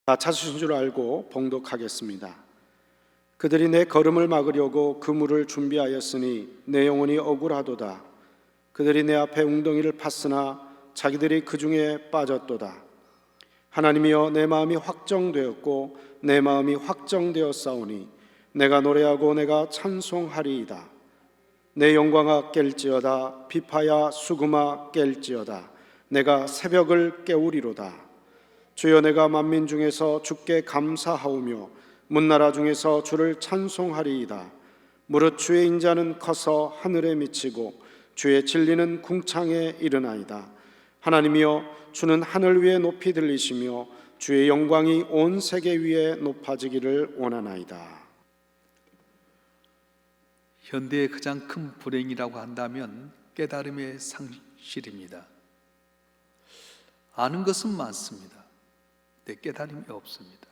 다 찾으신 줄 알고 봉독하겠습니다. 그들이 내 걸음을 막으려고 그물을 준비하였으니 내 영혼이 억울하도다. 그들이 내 앞에 웅덩이를 팠으나 자기들이 그 중에 빠졌도다. 하나님이여, 내 마음이 확정되었고 내 마음이 확정되었사오니 내가 노래하고 내가 찬송하리이다. 내 영광아 깰지어다. 비파야 수금아 깰지어다. 내가 새벽을 깨우리로다. 주여, 내가 만민 중에서 주께 감사하오며 문나라 중에서 주를 찬송하리이다. 무릇 주의 인자는 커서 하늘에 미치고 주의 진리는 궁창에 이르나이다. 하나님이여, 주는 하늘 위에 높이 들리시며 주의 영광이 온 세계 위에 높아지기를 원하나이다. 현대의 가장 큰 불행이라고 한다면 깨달음의 상실입니다. 아는 것은 많습니다. 근데 깨달음이 없습니다.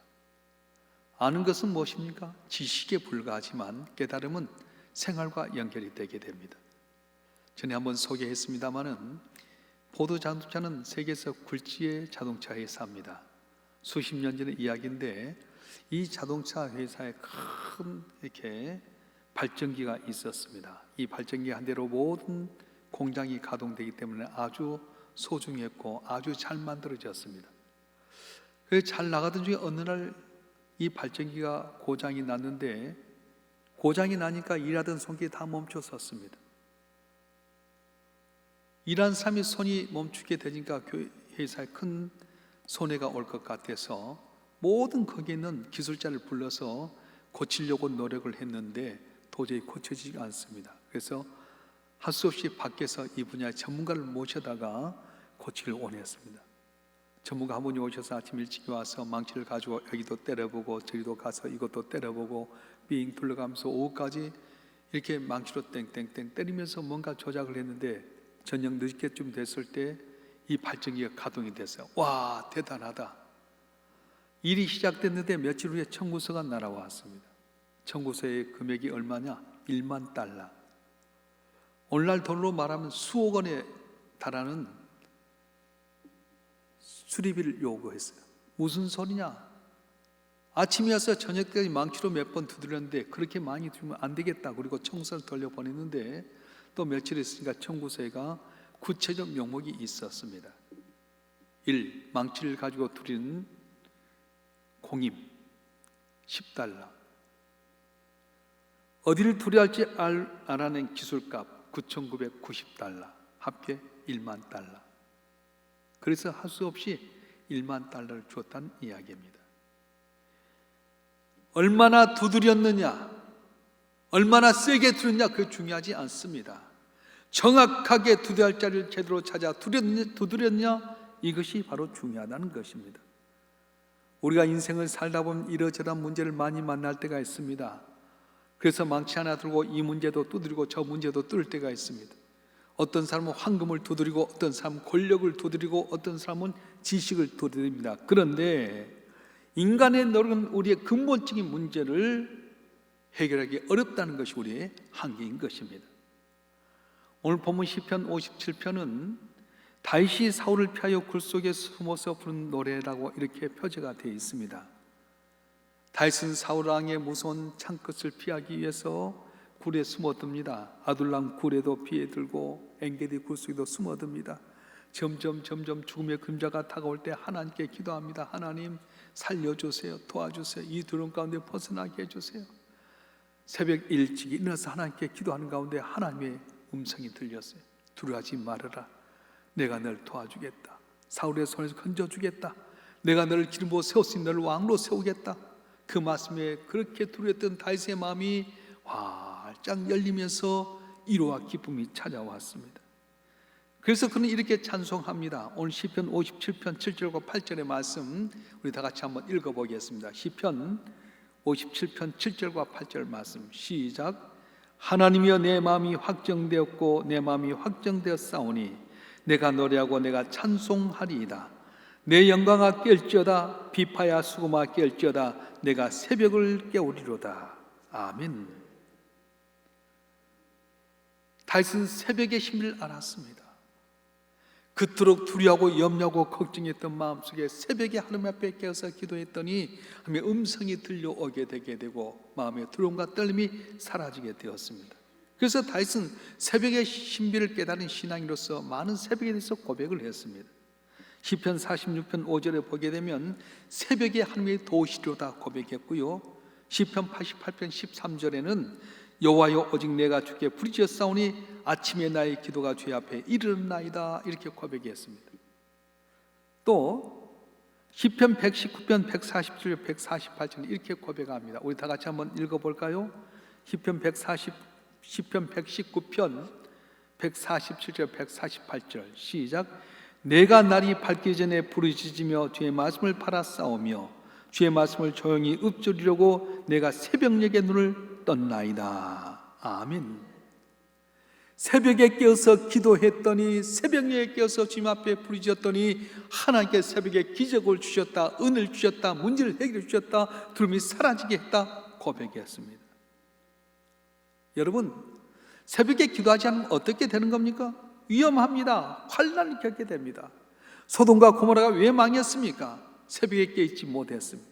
아는 것은 무엇입니까? 지식에 불과하지만 깨달음은 생활과 연결이 되게 됩니다. 전에 한번 소개했습니다마는 포드 자동차는 세계에서 굴지의 자동차 회사입니다. 수십 년 전의 이야기인데 이 자동차 회사에 큰 이렇게 발전기가 있었습니다. 이 발전기가 한 대로 모든 공장이 가동되기 때문에 아주 소중했고 아주 잘 만들어졌습니다. 그래서 잘 나가던 중에 어느 날 이 발전기가 고장이 났는데, 고장이 나니까 일하던 손길이 다 멈춰섰습니다. 일한 사람이 손이 멈추게 되니까 회사에 큰 손해가 올 것 같아서 모든 거기에 있는 기술자를 불러서 고치려고 노력을 했는데 도저히 고쳐지지 않습니다. 그래서 할 수 없이 밖에서 이 분야의 전문가를 모셔다가 고치를 원했습니다. 전문가 한 분이 오셔서 아침 일찍 와서 망치를 가지고 여기도 때려보고 저기도 가서 이것도 때려보고 삥 둘러가면서 오후까지 이렇게 망치로 땡땡땡 때리면서 뭔가 조작을 했는데 저녁 늦게쯤 됐을 때 이 발전기가 가동이 됐어요. 와, 대단하다. 일이 시작됐는데 며칠 후에 청구서가 날아왔습니다. 청구서의 금액이 얼마냐? 1만 달러. 오늘날 돈으로 말하면 수억 원에 달하는 수리비를 요구했어요. 무슨 소리냐? 아침에 와서 저녁까지 망치로 몇 번 두드렸는데 그렇게 많이 주면 안 되겠다. 그리고 청구서를 돌려보냈는데 또 며칠 있으니까 청구서가 구체적 명목이 있었습니다. 1. 망치를 가지고 두드리는 공임 10달러. 어디를 두려할지 알아낸 기술값 9,990달러. 합계 1만 달러. 그래서 할 수 없이 1만 달러를 주었다는 이야기입니다. 얼마나 두드렸느냐, 얼마나 세게 두드렸냐, 그게 중요하지 않습니다. 정확하게 두드릴 자리를 제대로 찾아 두드렸냐, 이것이 바로 중요하다는 것입니다. 우리가 인생을 살다 보면 이러저러한 문제를 많이 만날 때가 있습니다. 그래서 망치 하나 들고 이 문제도 두드리고 저 문제도 뚫을 때가 있습니다. 어떤 사람은 황금을 두드리고 어떤 사람은 권력을 두드리고 어떤 사람은 지식을 두드립니다. 그런데 인간의 노력은 우리의 근본적인 문제를 해결하기 어렵다는 것이 우리의 한계인 것입니다. 오늘 본문 시편 57편은 다윗이 사울을 피하여 굴 속에 숨어서 부른 노래라고 이렇게 표제가 되어 있습니다. 다윗은 사울 왕의 무서운 창끝을 피하기 위해서 굴에 숨어듭니다. 아둘람 굴에도 피해들고 엔게디 굴 속에도 숨어듭니다. 점점 죽음의 그림자가 다가올 때 하나님께 기도합니다. 하나님 살려주세요. 도와주세요. 이 두려움 가운데 벗어나게 해주세요. 새벽 일찍 일어나서 하나님께 기도하는 가운데 하나님의 음성이 들렸어요. 두려워하지 말아라. 내가 너를 도와주겠다. 사울의 손에서 건져주겠다. 내가 너를 기름으로 세웠으니 너를 왕으로 세우겠다. 그 말씀에 그렇게 두려웠던 다윗의 마음이 활짝 열리면서 위로와 기쁨이 찾아왔습니다. 그래서 그는 이렇게 찬송합니다. 오늘 시편 57편 7절과 8절의 말씀 우리 다 같이 한번 읽어보겠습니다. 시편 57편 7절과 8절 말씀 시작. 하나님이여, 내 마음이 확정되었고 내 마음이 확정되었사오니 내가 노래하고 내가 찬송하리이다. 내 영광아 깰지어다. 비파야 수금아 깰지어다. 내가 새벽을 깨우리로다. 아멘. 다윗은 새벽의 힘을 알았습니다. 그토록 두려워하고 염려하고 걱정했던 마음속에 새벽에 하나님 앞에 깨어서 기도했더니 하나님의 음성이 들려오게 되게 되고 마음의 두려움과 떨림이 사라지게 되었습니다. 그래서 다윗은 새벽의 신비를 깨달은 신앙인으로서 많은 새벽에 대해서 고백을 했습니다. 시편 46편 5절에 보게 되면 새벽에 하나님의 도우시리로다 고백했고요, 시편 88편 13절에는 여호와여 오직 내가 주께 부르짖어 싸우니 아침에 나의 기도가 주의 앞에 이르렀나이다 이렇게 고백했습니다. 또 시편 119편 147절 148절 이렇게 고백합니다. 우리 다 같이 한번 읽어볼까요? 시편 119편 147절 148절 시작. 내가 날이 밝기 전에 부르짖으며 주의 말씀을 팔아싸우며 주의 말씀을 조용히 읊조리려고 내가 새벽녘에 눈을 떴나이다. 아멘. 새벽에 깨어서 기도했더니, 새벽녘에 깨어서 주님 앞에 부르짖었더니 하나님께 새벽에 기적을 주셨다, 은을 주셨다, 문제를 해결해 주셨다, 두려움이 사라지게 했다 고백했습니다. 여러분, 새벽에 기도하지 않으면 어떻게 되는 겁니까? 위험합니다. 환난을 겪게 됩니다. 소돔과 고모라가 왜 망했습니까? 새벽에 깨있지 못했습니다.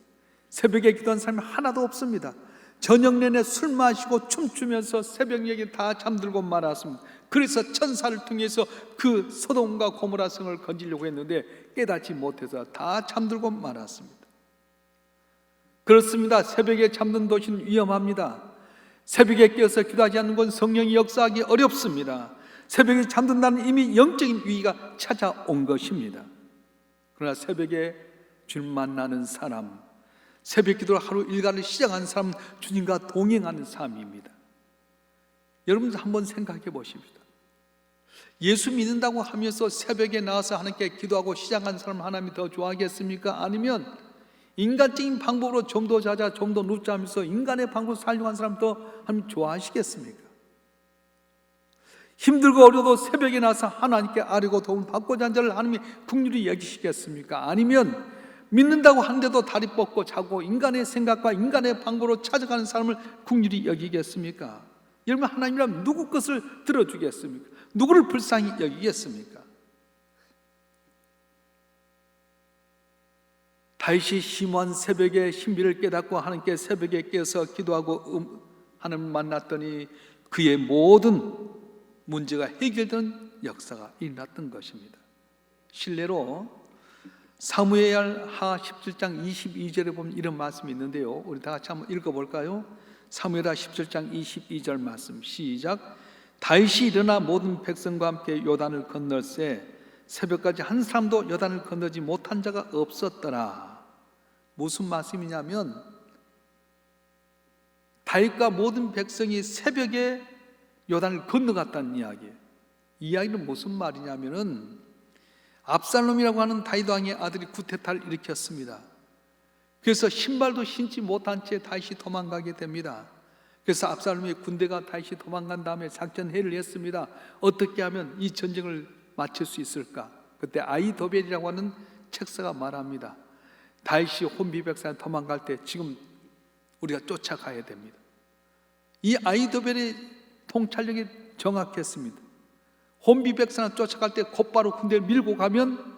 새벽에 기도한 사람이 하나도 없습니다. 저녁 내내 술 마시고 춤추면서 새벽녘에 다 잠들고 말았습니다. 그래서 천사를 통해서 그 소돔과 고모라 성을 건지려고 했는데 깨닫지 못해서 다 잠들고 말았습니다. 그렇습니다. 새벽에 잠든 도시는 위험합니다. 새벽에 깨어서 기도하지 않는 건 성령이 역사하기 어렵습니다. 새벽에 잠든다는 이미 영적인 위기가 찾아온 것입니다. 그러나 새벽에 주님 만나는 사람, 새벽 기도를 하루 일과를 시작하는 사람은 주님과 동행하는 삶입니다. 여러분 한번 생각해 보십시다. 예수 믿는다고 하면서 새벽에 나와서 하나님께 기도하고 시작한 사람 하나님이 더 좋아하겠습니까? 아니면 인간적인 방법으로 좀 더 자자 좀 더 눕자 하면서 인간의 방법을 사용한 사람 더 하나님 좋아하시겠습니까? 힘들고 어려도 새벽에 나서 하나님께 아뢰고 도움을 받고자 하는 자를 하나님이 긍휼히 여기시겠습니까? 아니면 믿는다고 하는데도 다리 뻗고 자고 인간의 생각과 인간의 방법으로 찾아가는 사람을 긍휼히 여기겠습니까? 여러분, 하나님이라면 누구 것을 들어주겠습니까? 누구를 불쌍히 여기겠습니까? 다윗이 심오한 새벽의 신비를 깨닫고 하나님께 새벽에 깨어서 기도하고 하나님을 만났더니 그의 모든 문제가 해결되는 역사가 일어났던 것입니다. 실례로 사무엘하 17장 22절에 보면 이런 말씀이 있는데요, 우리 다 같이 한번 읽어볼까요? 사무엘하 17장 22절 말씀 시작. 다윗이 일어나 모든 백성과 함께 요단을 건널새 새벽까지 한 사람도 요단을 건너지 못한 자가 없었더라. 무슨 말씀이냐면 다윗과 모든 백성이 새벽에 요단을 건너갔다는 이야기예요. 이 이야기는 무슨 말이냐면은 압살롬이라고 하는 다윗 왕의 아들이 쿠데타를 일으켰습니다. 그래서 신발도 신지 못한 채 다윗이 도망가게 됩니다. 그래서 압살롬의 군대가 다윗이 도망간 다음에 작전회의를 했습니다. 어떻게 하면 이 전쟁을 마칠 수 있을까? 그때 아히도벨이라고 하는 책사가 말합니다. 다윗이 혼비백산에 도망갈 때 지금 우리가 쫓아가야 됩니다. 이 아히도벨의 통찰력이 정확했습니다. 혼비백산을 쫓아갈 때 곧바로 군대를 밀고 가면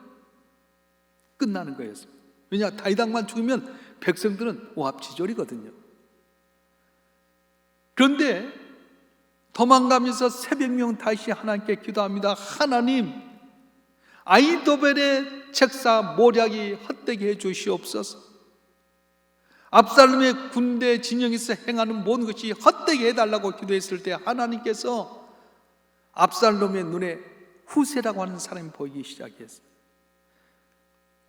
끝나는 거였습니다. 왜냐, 다윗 왕만 죽으면 백성들은 오합지졸이거든요. 그런데 도망가면서 새벽명 다시 하나님께 기도합니다. 하나님, 아히도벨의 책사 모략이 헛되게 해 주시옵소서. 압살롬의 군대 진영에서 행하는 모든 것이 헛되게 해달라고 기도했을 때 하나님께서 압살롬의 눈에 후세라고 하는 사람이 보이기 시작했어요.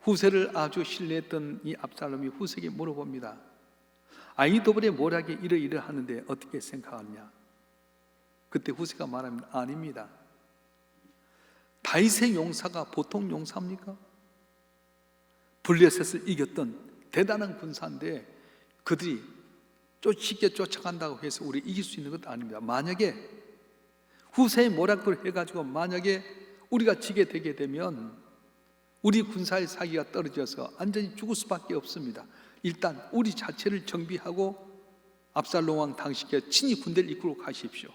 후세를 아주 신뢰했던 이 압살롬이 후세에게 물어봅니다. 아히도벨의 모략이 이러이러하는데 어떻게 생각하느냐? 그때 후세가 말합니다. 아닙니다. 다윗의 용사가 보통 용사입니까? 블레셋을 이겼던 대단한 군사인데 그들이 쉽게 쫓아간다고 해서 우리 이길 수 있는 것도 아닙니다. 만약에 후세의 모략을 해가지고 만약에 우리가 지게 되게 되면 우리 군사의 사기가 떨어져서 완전히 죽을 수밖에 없습니다. 일단 우리 자체를 정비하고 압살롬 왕 당시께 친히 군대를 이끌고 가십시오.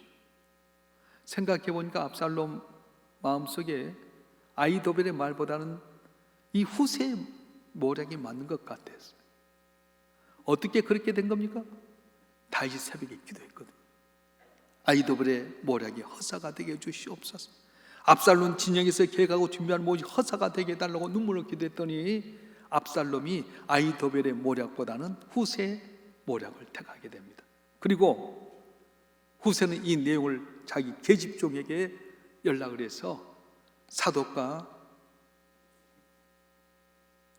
생각해 보니까 압살롬 마음속에 아이도벨의 말보다는 이 후세의 모략이 맞는 것 같았어요. 어떻게 그렇게 된 겁니까? 다윗이 새벽에 기도했거든요. 아이도벨의 모략이 허사가 되게 해주시옵소서. 압살롬 진영에서 계획하고 준비한 모든 허사가 되게 해달라고 눈물로 기도했더니 압살롬이 아이도벨의 모략보다는 후세의 모략을 택하게 됩니다. 그리고 후세는 이 내용을 자기 계집종에게 연락을 해서 사독과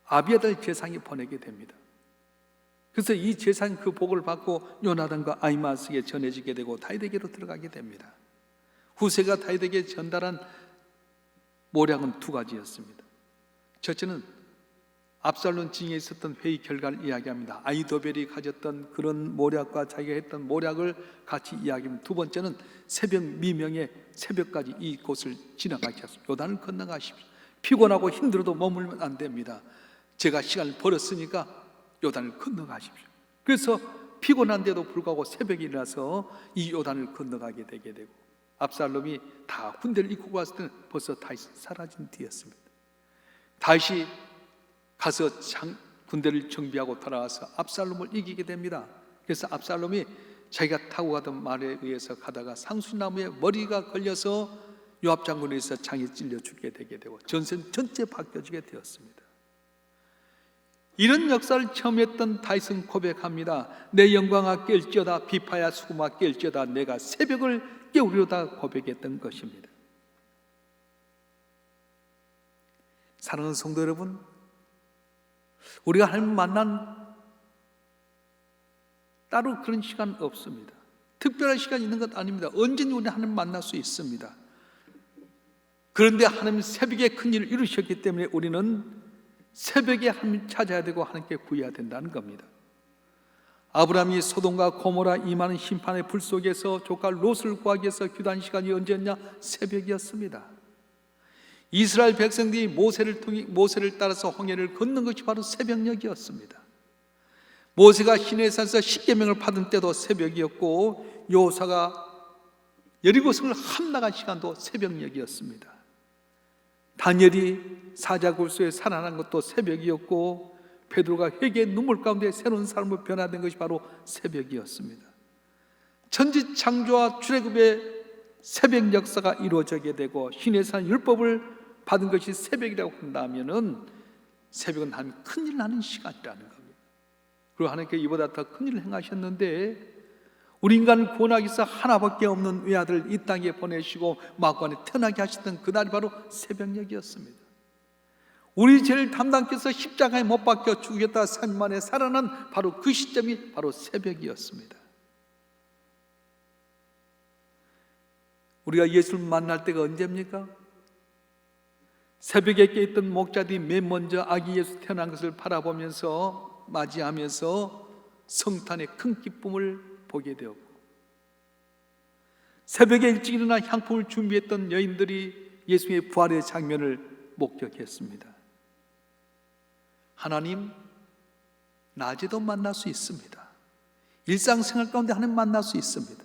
아비아달 제사장이 보내게 됩니다. 그래서 이 제사장 그 복을 받고 요나단과 아히마스에게 전해지게 되고 다윗에게로 들어가게 됩니다. 후세가 다윗에게 전달한 모략은 두 가지였습니다. 첫째는 압살롬 징에 있었던 회의 결과를 이야기합니다. 아이도벨이 가졌던 그런 모략과 자기가 했던 모략을 같이 이야기합니다. 두 번째는 새벽 미명에 새벽까지 이곳을 지나가셔서 요단을 건너가십시오. 피곤하고 힘들어도 머물면 안 됩니다. 제가 시간을 벌었으니까 요단을 건너가십시오. 그래서 피곤한데도 불구하고 새벽에 일어나서 이 요단을 건너가게 되게 되고, 압살롬이 다 군대를 이끌고 갔을 때는 벌써 다윗이 사라진 뒤였습니다. 다윗이 가서 군대를 정비하고 돌아와서 압살롬을 이기게 됩니다. 그래서 압살롬이 자기가 타고 가던 말에 의해서 가다가 상수나무에 머리가 걸려서 요압 장군에 의해서 창에 찔려 죽게 되게 되고 전세는 전체 바뀌어지게 되었습니다. 이런 역사를 처음 했던 다윗은 고백합니다. 내 영광아 깰지어다, 비파야 수금아 깰지어다, 내가 새벽을 깨우려다 고백했던 것입니다. 사랑하는 성도 여러분, 우리가 하나님 만난 따로 그런 시간 없습니다. 특별한 시간이 있는 것 아닙니다. 언제든지 우리는 하나님 만날 수 있습니다. 그런데 하나님 새벽에 큰 일을 이루셨기 때문에 우리는 새벽에 하나님 찾아야 되고 하나님께 구해야 된다는 겁니다. 아브라함이 소돔과 고모라 임하는 심판의 불 속에서 조카 롯을 구하기 위해서 기도한 시간이 언제였냐? 새벽이었습니다. 이스라엘 백성들이 모세를 따라서 홍해를 건넌 것이 바로 새벽녘이었습니다. 모세가 시내산에서 십계명을 받은 때도 새벽이었고, 여호수아가 여리고성을 함락한 시간도 새벽녘이었습니다. 다니엘이 사자굴소에 살아난 것도 새벽이었고, 베드로가 회개의 눈물 가운데 새로운 삶으로 변화된 것이 바로 새벽이었습니다. 천지창조와 출애굽의 새벽 역사가 이루어지게 되고 시내산 율법을 받은 것이 새벽이라고 한다면은 새벽은 하나님 큰일 나는 시간이라는 겁니다. 그리고 하나님께 이보다 더 큰일을 행하셨는데 우리 인간을 구원하기 위해서 하나밖에 없는 외아들 이 땅에 보내시고 마구간에 태어나게 하셨던 그날이 바로 새벽녘이었습니다. 우리 죄를 담당케 해서 십자가에 못 박혀 죽겠다 3일 만에 살아난 바로 그 시점이 바로 새벽이었습니다. 우리가 예수를 만날 때가 언제입니까? 새벽에 깨있던 목자들이 맨 먼저 아기 예수 태어난 것을 바라보면서 맞이하면서 성탄의 큰 기쁨을 보게 되었고, 새벽에 일찍 일어나 향품을 준비했던 여인들이 예수의 부활의 장면을 목격했습니다. 하나님 낮에도 만날 수 있습니다. 일상생활 가운데 하나님 만날 수 있습니다.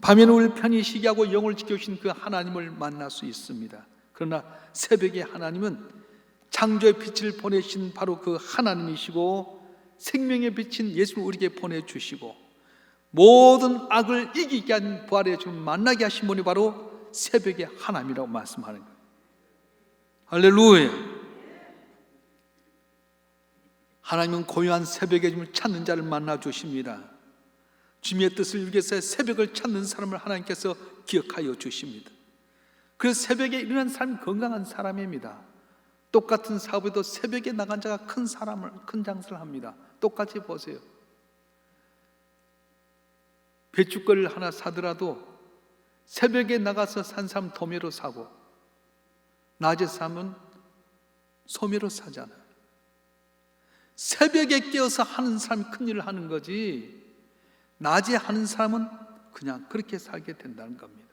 밤에는 우리를 편히 쉬게 하고 영을 지켜주신 그 하나님을 만날 수 있습니다. 그러나 새벽에 하나님은 창조의 빛을 보내신 바로 그 하나님이시고 생명의 빛인 예수를 우리에게 보내주시고 모든 악을 이기게 한 부활의 주를 만나게 하신 분이 바로 새벽의 하나님이라고 말씀하는 거예요. 할렐루야. 하나님은 고요한 새벽의 주를 찾는 자를 만나 주십니다. 주님의 뜻을 이루기 위해서 새벽을 찾는 사람을 하나님께서 기억하여 주십니다. 그래서 새벽에 일어난 사람이 건강한 사람입니다. 똑같은 사업에도 새벽에 나간 자가 큰 장사를 합니다. 똑같이 보세요. 배춧가루를 하나 사더라도 새벽에 나가서 산 사람 도매로 사고 낮에 사면 소매로 사잖아요. 새벽에 깨어서 하는 사람이 큰일을 하는 거지 낮에 하는 사람은 그냥 그렇게 살게 된다는 겁니다.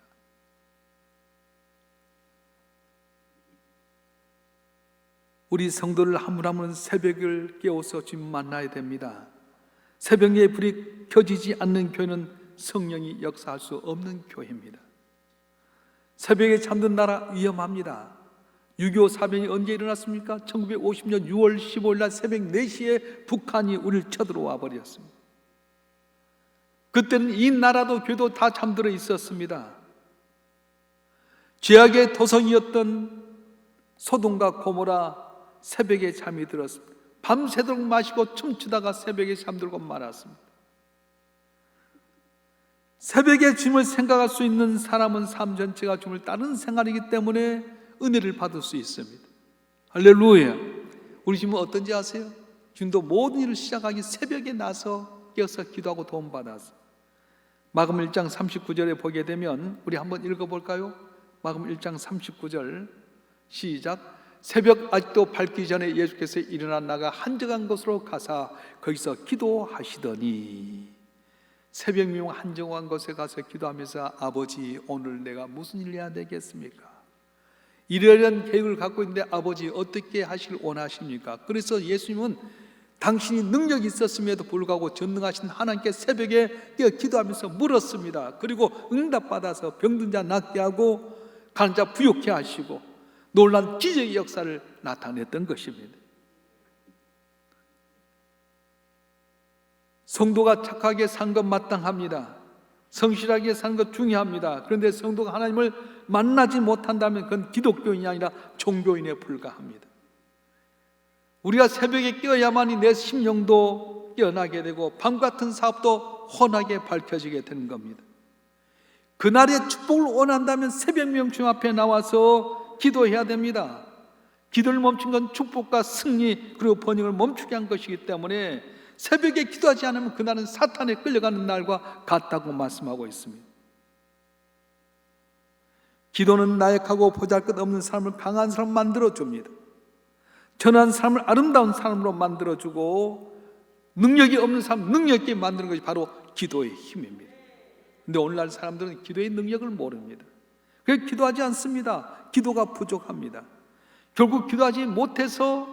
우리 성도를 한 분 한 분은 새벽을 깨워서 주님 만나야 됩니다. 새벽에 불이 켜지지 않는 교회는 성령이 역사할 수 없는 교회입니다. 새벽에 잠든 나라 위험합니다. 6.25 사변이 언제 일어났습니까? 1950년 6월 15일 날 새벽 4시에 북한이 우리를 쳐들어와 버렸습니다. 그때는 이 나라도 교도 다 잠들어 있었습니다. 죄악의 도성이었던 소돔과 고모라 새벽에 잠이 들었습니다. 밤새도록 마시고 춤추다가 새벽에 잠들고 말았습니다. 새벽에 주님을 생각할 수 있는 사람은 삶 전체가 주님을 따르는 생활이기 때문에 은혜를 받을 수 있습니다. 할렐루야. 우리 주님은 어떤지 아세요? 주님도 모든 일을 시작하기 새벽에 나서 깨어서 기도하고 도움받았어. 마금 1장 39절에 보게 되면 우리 한번 읽어볼까요? 마금 1장 39절 시작. 새벽 아직도 밝기 전에 예수께서 일어나 나가 한적한 곳으로 가사 거기서 기도하시더니, 새벽 미용 한적한 곳에 가서 기도하면서 아버지 오늘 내가 무슨 일 해야 되겠습니까? 이러한 계획을 갖고 있는데 아버지 어떻게 하시길 원하십니까? 그래서 예수님은 당신이 능력이 있었음에도 불구하고 전능하신 하나님께 새벽에 뛰어 기도하면서 물었습니다. 그리고 응답받아서 병든 자 낫게 하고 가는 자 부욕케 하시고 놀란 기적의 역사를 나타냈던 것입니다. 성도가 착하게 산 것 마땅합니다. 성실하게 사는 것 중요합니다. 그런데 성도가 하나님을 만나지 못한다면 그건 기독교인이 아니라 종교인에 불과합니다. 우리가 새벽에 깨어야만이 내 심령도 깨어나게 되고 밤같은 사업도 훤하게 밝혀지게 되는 겁니다. 그날의 축복을 원한다면 새벽 명중 앞에 나와서 기도해야 됩니다. 기도를 멈춘 건 축복과 승리 그리고 번영을 멈추게 한 것이기 때문에 새벽에 기도하지 않으면 그날은 사탄에 끌려가는 날과 같다고 말씀하고 있습니다. 기도는 나약하고 보잘것없는 사람을 강한 사람 만들어줍니다. 전한 사람을 아름다운 사람으로 만들어주고 능력이 없는 사람 능력 있게 만드는 것이 바로 기도의 힘입니다. 근데 오늘날 사람들은 기도의 능력을 모릅니다. 그래서 기도하지 않습니다. 기도가 부족합니다. 결국 기도하지 못해서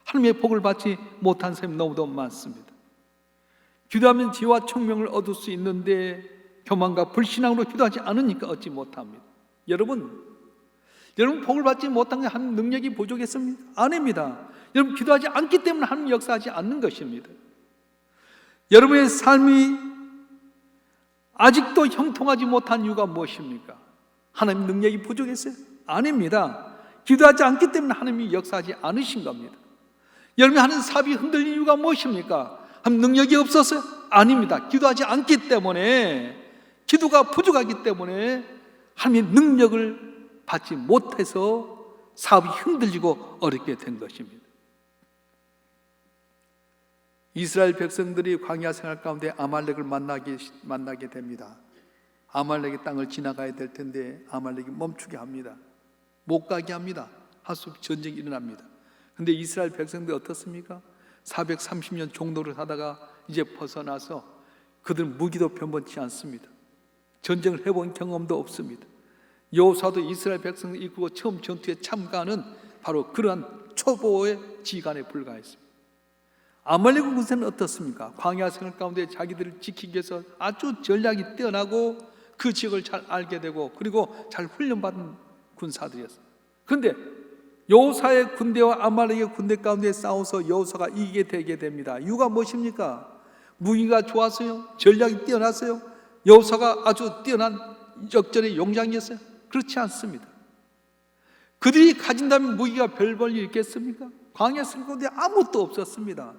하나님의 복을 받지 못한 사람이 너무도 많습니다. 기도하면 지혜와 총명을 얻을 수 있는데 교만과 불신앙으로 기도하지 않으니까 얻지 못합니다. 여러분 복을 받지 못한 게 하나님 능력이 부족했습니다? 아닙니다. 여러분 기도하지 않기 때문에 하나님 역사하지 않는 것입니다. 여러분의 삶이 아직도 형통하지 못한 이유가 무엇입니까? 하나님 능력이 부족했어요? 아닙니다. 기도하지 않기 때문에 하나님이 역사하지 않으신 겁니다. 여러분이 하는 사업이 흔들리는 이유가 무엇입니까? 하나님 능력이 없어서요? 아닙니다. 기도하지 않기 때문에, 기도가 부족하기 때문에 하나님의 능력을 받지 못해서 사업이 흔들리고 어렵게 된 것입니다. 이스라엘 백성들이 광야 생활 가운데 아말렉을 만나게 됩니다. 아말렉의 땅을 지나가야 될 텐데 아말렉이 멈추게 합니다. 못 가게 합니다. 하수 전쟁이 일어납니다. 그런데 이스라엘 백성들이 어떻습니까? 430년 종노를 하다가 이제 벗어나서 그들은 무기도 변변치 않습니다. 전쟁을 해본 경험도 없습니다. 여호수아도 이스라엘 백성을 이끌고 처음 전투에 참가하는 바로 그러한 초보의 지간에 불과했습니다. 아말렉의 군사는 어떻습니까? 광야 생활 가운데 자기들을 지키기 위해서 아주 전략이 뛰어나고 그 지역을 잘 알게 되고 그리고 잘 훈련받은 군사들이었습니다. 그런데 여호수아의 군대와 아말렉의 군대 가운데 싸워서 여호수아가 이기게 되게 됩니다. 이유가 무엇입니까? 무기가 좋았어요? 전략이 뛰어났어요? 여호수아가 아주 뛰어난 역전의 용장이었어요? 그렇지 않습니다. 그들이 가진다면 무기가 별 볼일 있겠습니까? 광야 생활 가운데 아무것도 없었습니다.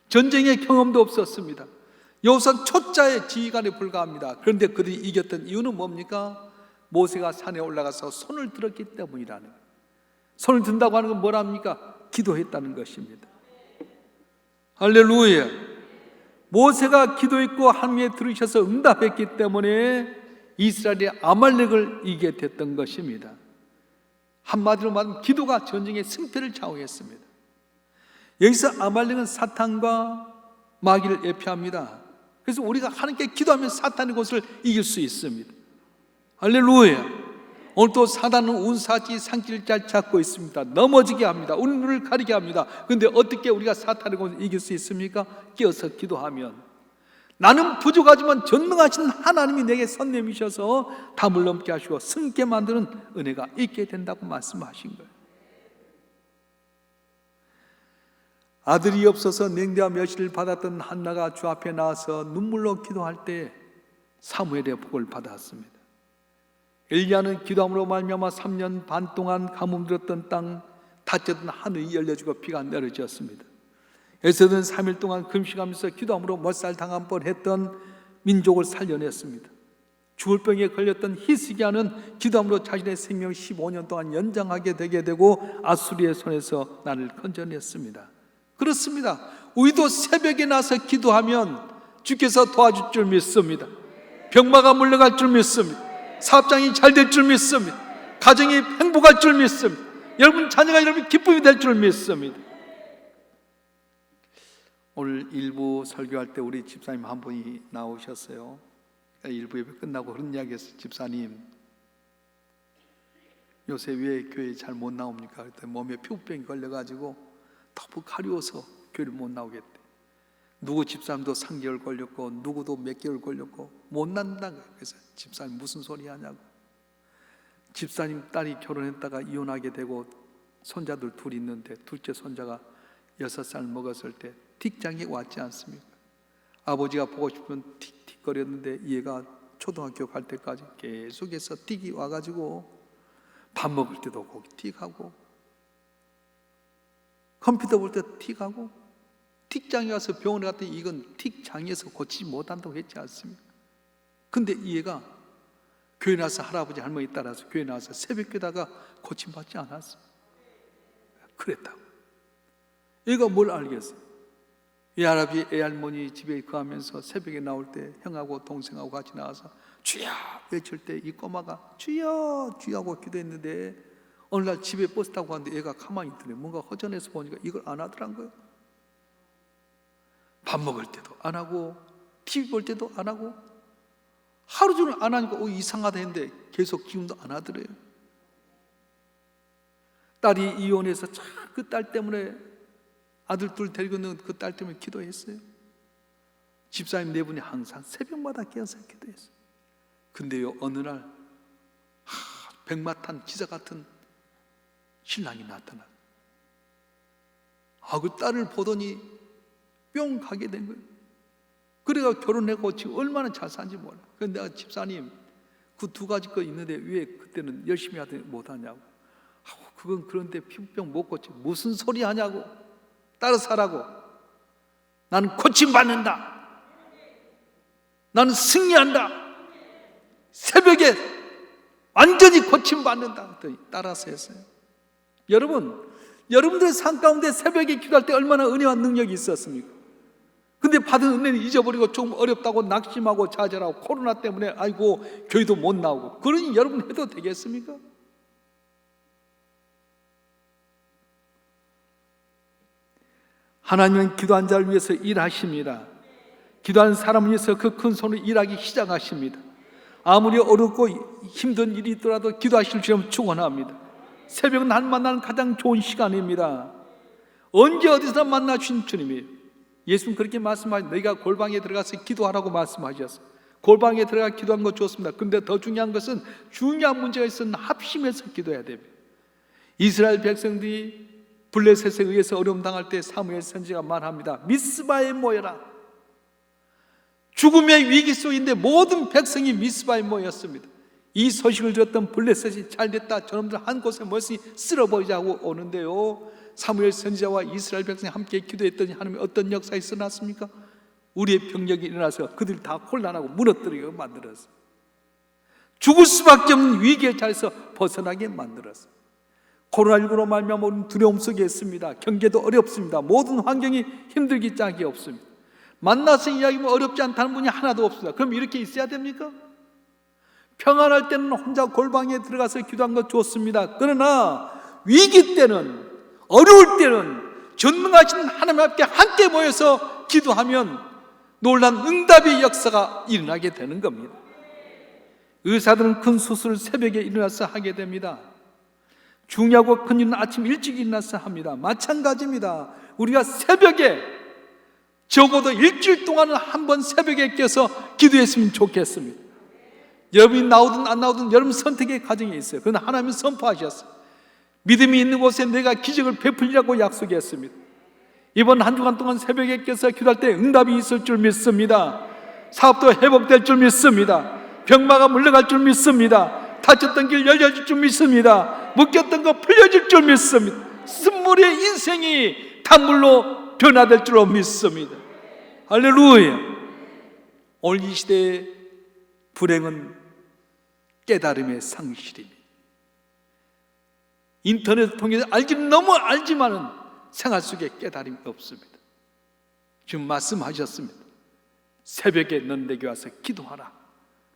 전쟁의 경험도 없었습니다. 여호수아는 초짜의 지휘관에 불과합니다. 그런데 그들이 이겼던 이유는 뭡니까? 모세가 산에 올라가서 손을 들었기 때문이라는 거예요. 손을 든다고 하는 건 뭐랍니까? 기도했다는 것입니다. 할렐루야. 모세가 기도했고 하나님이 들으셔서 응답했기 때문에 이스라엘이 아말렉을 이기게 됐던 것입니다. 한마디로 말하면 기도가 전쟁의 승패를 좌우했습니다. 여기서 아말렉은 사탄과 마귀를 예표합니다. 그래서 우리가 하나님께 기도하면 사탄의 것을 이길 수 있습니다. 할렐루야. 오늘 또 사단은 운사지 상기를 잘 잡고 있습니다. 넘어지게 합니다. 우리 눈을 가리게 합니다. 그런데 어떻게 우리가 사탄의 것을 이길 수 있습니까? 끼어서 기도하면. 나는 부족하지만 전능하신 하나님이 내게 선 내미셔서 담을 넘게 하시고 승게 만드는 은혜가 있게 된다고 말씀하신 거예요. 아들이 없어서 냉대와 멸시를 받았던 한나가 주 앞에 나와서 눈물로 기도할 때 사무엘의 복을 받았습니다. 엘리야는 기도함으로 말미암아 3년 반 동안 가뭄 들었던 땅, 닫혔던 하늘이 열려지고 비가 내려졌습니다. 에서는 3일 동안 금식하면서 기도함으로 못살 당한 뻔했던 민족을 살려냈습니다. 죽을 병에 걸렸던 히스기야는 기도함으로 자신의 생명 15년 동안 연장하게 되게 되고 아수리의 손에서 나를 건져냈습니다. 그렇습니다. 우리도 새벽에 나서 기도하면 주께서 도와줄 줄 믿습니다. 병마가 물러갈 줄 믿습니다. 사업장이 잘 될 줄 믿습니다. 가정이 행복할 줄 믿습니다. 여러분 자녀가 여러분 기쁨이 될 줄 믿습니다. 오늘 일부 설교할 때 우리 집사님 한 분이 나오셨어요. 일부 예배 끝나고 그런 이야기 했어요. 집사님, 요새 왜 교회 잘 못 나옵니까? 그랬더니 몸에 피부병이 걸려가지고 너무 가려워서 교회를 못 나오겠대. 누구 집사님도 3개월 걸렸고 누구도 몇 개월 걸렸고 못 난다. 그래서 집사님 무슨 소리 하냐고. 집사님 딸이 결혼했다가 이혼하게 되고 손자들 둘이 있는데 둘째 손자가 6살 먹었을 때 틱장이 왔지 않습니까? 아버지가 보고 싶으면 틱틱거렸는데 얘가 초등학교 갈 때까지 계속해서 틱이 와가지고 밥 먹을 때도 거기 틱하고 컴퓨터 볼 때 틱하고 틱장이 와서 병원에 갔더니 이건 틱장에서 고치지 못한다고 했지 않습니까? 근데 이 애가 교회 나와서 할아버지 할머니 따라서 교회 나와서 새벽기도하다가 고침받지 않았어. 그랬다고. 얘가 뭘 알겠어? 이 할아버지 애 할머니 집에 가면서 새벽에 나올 때 형하고 동생하고 같이 나와서 주여 외칠 때 이 꼬마가 주여 주여 하고 기도했는데 어느 날 집에 버스 타고 갔는데 얘가 가만히 있더니 뭔가 허전해서 보니까 이걸 안 하더란 거예요. 밥 먹을 때도 안 하고 TV 볼 때도 안 하고 하루 종일 안 하니까 이상하다 했는데 계속 지금도 안 하더래요. 딸이 이혼해서 그 딸 때문에 아들 둘 데리고 있는 그 딸 때문에 기도했어요. 집사님 네 분이 항상 새벽마다 깨어서 기도했어요. 근데요 어느 날 백마탄 기사 같은 신랑이 나타나. 그 딸을 보더니 뿅 가게 된 거예요. 그래가 결혼했고 지금 얼마나 잘 사는지 몰라. 그런데 내가 집사님 그 두 가지 거 있는데 왜 그때는 열심히 하더니 못하냐고. 그건 그런데 피부병 못 고치. 무슨 소리 하냐고. 따라서 하라고. 나는 고침받는다. 나는 승리한다. 새벽에 완전히 고침받는다. 따라서 했어요. 여러분들의 삶 가운데 새벽에 기도할 때 얼마나 은혜와 능력이 있었습니까? 근데 받은 은혜는 잊어버리고 조금 어렵다고 낙심하고 좌절하고 코로나 때문에 아이고 교회도 못 나오고 그러니 여러분 해도 되겠습니까? 하나님은 기도한 자를 위해서 일하십니다. 기도한 사람을 위해서 그 큰 손을 일하기 시작하십니다. 아무리 어렵고 힘든 일이 있더라도 기도하실 주님 축원합니다. 새벽 날 만나는 가장 좋은 시간입니다. 언제 어디서 만나 주신 주님이에요. 예수는 그렇게 말씀하셨어요. 너희가 골방에 들어가서 기도하라고 말씀하셨어요. 골방에 들어가 기도한 거 좋습니다. 근데 더 중요한 것은 중요한 문제가 있으면 합심해서 기도해야 됩니다. 이스라엘 백성들이 블레셋에 의해서 어려움 당할 때 사무엘 선지자가 말합니다. 미스바에 모여라. 죽음의 위기 속인데 모든 백성이 미스바에 모였습니다. 이 소식을 들었던 블레셋이 잘됐다. 저놈들 한 곳에 모였으니 쓸어버리자고 오는데요. 사무엘 선지자와 이스라엘 백성이 함께 기도했더니 하나님이 어떤 역사가 일어났습니까? 우리의 병력이 일어나서 그들 다 혼란하고 무너뜨리게 만들었어요. 죽을 수밖에 없는 위기의 자리에서 벗어나게 만들었어요. 코로나19로 말미암아 우리는 두려움 속에 있습니다. 경제도 어렵습니다. 모든 환경이 힘들기 짝이 없습니다. 만나서 이야기하면 어렵지 않다는 분이 하나도 없습니다. 그럼 이렇게 있어야 됩니까? 평안할 때는 혼자 골방에 들어가서 기도한 것 좋습니다. 그러나 위기 때는, 어려울 때는 전능하신 하나님 앞에 함께 모여서 기도하면 놀란 응답의 역사가 일어나게 되는 겁니다. 의사들은 큰 수술을 새벽에 일어나서 하게 됩니다. 중요하고 큰 일은 아침 일찍 일어나서 합니다. 마찬가지입니다. 우리가 새벽에 적어도 일주일 동안은 한 번 새벽에 깨서 기도했으면 좋겠습니다. 여러분이 나오든 안 나오든 여러분 선택의 과정이 있어요. 그러나 하나님은 선포하셨어요. 믿음이 있는 곳에 내가 기적을 베풀리라고 약속했습니다. 이번 한 주간 동안 새벽에 깨서 기도할 때 응답이 있을 줄 믿습니다. 사업도 회복될 줄 믿습니다. 병마가 물러갈 줄 믿습니다. 닫혔던 길 열려질 줄 믿습니다. 묶였던 거 풀려질 줄 믿습니다. 쓴물의 인생이 단물로 변화될 줄 믿습니다. 할렐루야. 오늘 이 시대의 불행은 깨달음의 상실입니다. 인터넷을 통해서 너무 알지만은 생활 속에 깨달음이 없습니다. 지금 말씀하셨습니다. 새벽에 넌 내게 와서 기도하라.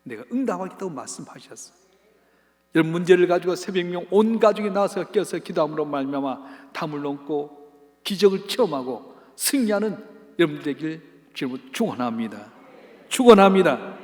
내가 응답하겠다고 말씀하셨어요. 여러분, 문제를 가지고 새벽명 온 가족이 나와서 깨어서 기도함으로 말미암아 담을 넘고 기적을 체험하고 승리하는 여러분 되길 주님으로 축원합니다. 축원합니다.